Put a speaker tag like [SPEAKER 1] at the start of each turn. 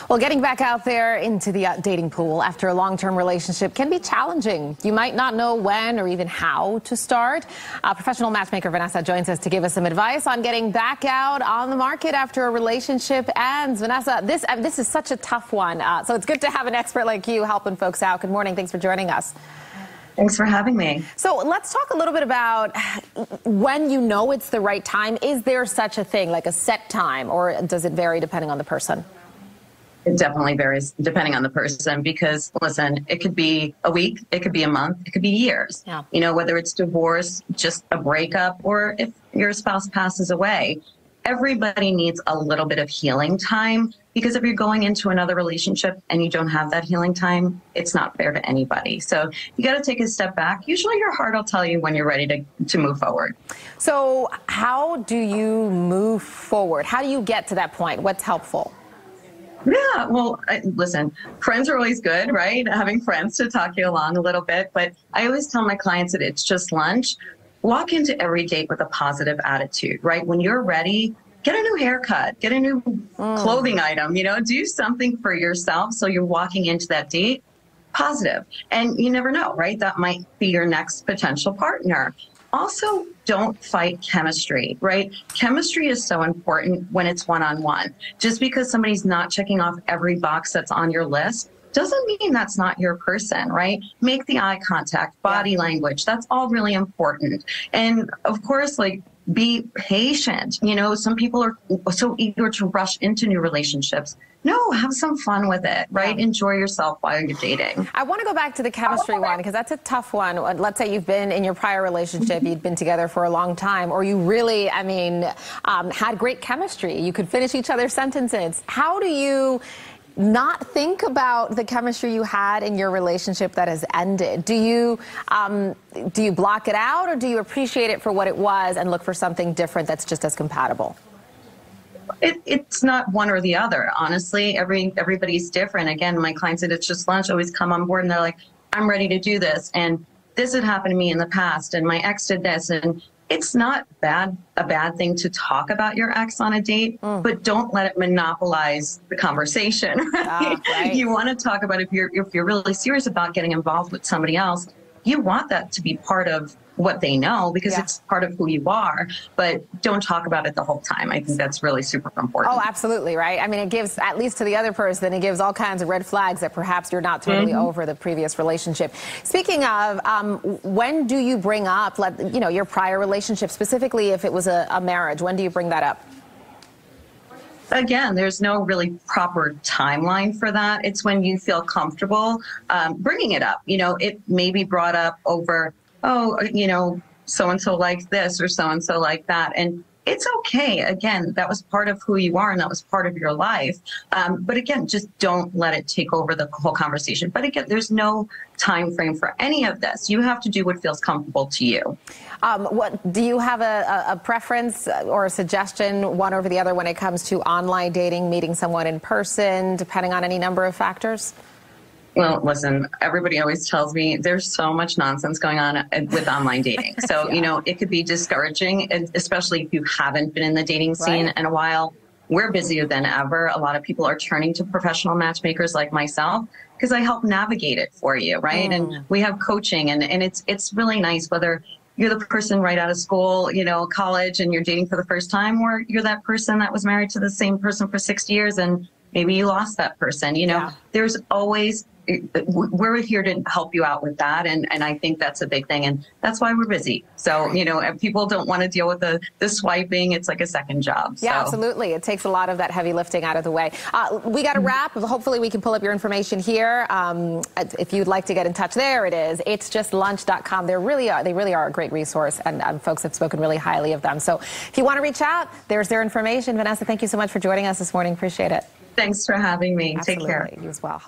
[SPEAKER 1] Well, getting back out there into the dating pool after a long-term relationship can be challenging. You might not know when or even how to start. Professional matchmaker Vanessa joins us to give us some advice on getting back out on the market after a relationship ends. Vanessa, this is such a tough one, so it's good to have an expert like you helping folks out. Good morning. Thanks for joining us.
[SPEAKER 2] Thanks for having me.
[SPEAKER 1] So let's talk a little bit about when you know it's the right time. Is there such a thing, like a set time, or does it vary depending on the person?
[SPEAKER 2] It definitely varies depending on the person because, listen, it could be a week, it could be a month, it could be years.
[SPEAKER 1] Yeah.
[SPEAKER 2] You know, whether it's divorce, just a breakup, or if your spouse passes away, everybody needs a little bit of healing time because if you're going into another relationship and you don't have that healing time, it's not fair to anybody. So you got to take a step back. Usually your heart will tell you when you're ready to move forward. So
[SPEAKER 1] how do you move forward? How do you get to that point? What's helpful?
[SPEAKER 2] Yeah, well, listen, friends are always good, right? Having friends to talk you along a little bit. But I always tell my clients that it's just lunch. Walk into every date with a positive attitude, right? When you're ready, get a new haircut, get a new clothing item, you know, do something for yourself so you're walking into that date positive. And you never know, right? That might be your next potential partner. Also, don't fight chemistry, right? Chemistry is so important when it's one-on-one. Just because somebody's not checking off every box that's on your list doesn't mean that's not your person, right? Make the eye contact, body language. That's all really important. And of course, like, be patient. You know, some people are so eager to rush into new relationships. No, have some fun with it, right? Yeah. Enjoy yourself while you're dating.
[SPEAKER 1] I want to go back to the chemistry one because that's a tough one. Let's say you've been in your prior relationship, you'd been together for a long time, or you really, had great chemistry. You could finish each other's sentences. How do you not think about the chemistry you had in your relationship that has ended? Do you block it out, or do you appreciate it for what it was and look for something different that's just as compatible?
[SPEAKER 2] It's not one or the other. Honestly, everybody's different. Again, my clients said it's just lunch, always come on board and they're like, I'm ready to do this. And this had happened to me in the past and my ex did this. And it's not a bad thing to talk about your ex on a date, but don't let it monopolize the conversation. Right?
[SPEAKER 1] Right.
[SPEAKER 2] You want to talk about if you're really serious about getting involved with somebody else, you want that to be part of what they know because it's part of who you are, but don't talk about it the whole time. I think that's really super important.
[SPEAKER 1] Oh, absolutely, right? I mean, it gives, at least to the other person, it gives all kinds of red flags that perhaps you're not totally over the previous relationship. Speaking of, when do you bring up, your prior relationship, specifically if it was a marriage, when do you bring that up?
[SPEAKER 2] Again, there's no really proper timeline for that. It's when you feel comfortable bringing it up. You know, it may be brought up over, oh, you know, so-and-so likes this or so-and-so like that. And it's okay. Again, that was part of who you are and that was part of your life. But again, just don't let it take over the whole conversation. But again, there's no time frame for any of this. You have to do what feels comfortable to you.
[SPEAKER 1] What do you have a preference or a suggestion, one over the other, when it comes to online dating, meeting someone in person, depending on any number of factors?
[SPEAKER 2] Well, listen, everybody always tells me there's so much nonsense going on with online dating. So, you know, it could be discouraging, especially if you haven't been in the dating scene in a while. We're busier than ever. A lot of people are turning to professional matchmakers like myself because I help navigate it for you, right? And we have coaching, and it's really nice whether you're the person right out of school, you know, college, and you're dating for the first time, or you're that person that was married to the same person for 6 years and maybe you lost that person. You know, there's always, we're here to help you out with that. And I think that's a big thing. And that's why we're busy. So, you know, if people don't want to deal with the swiping, it's like a second job.
[SPEAKER 1] Yeah,
[SPEAKER 2] so.
[SPEAKER 1] Absolutely. It takes a lot of that heavy lifting out of the way. We got to wrap. Hopefully we can pull up your information here. If you'd like to get in touch, there it is. It's just lunch.com. They really are a great resource, and folks have spoken really highly of them. So if you want to reach out, there's their information. Vanessa, thank you so much for joining us this morning. Appreciate it.
[SPEAKER 2] Thanks for having me.
[SPEAKER 1] Absolutely.
[SPEAKER 2] Take care.
[SPEAKER 1] You as well.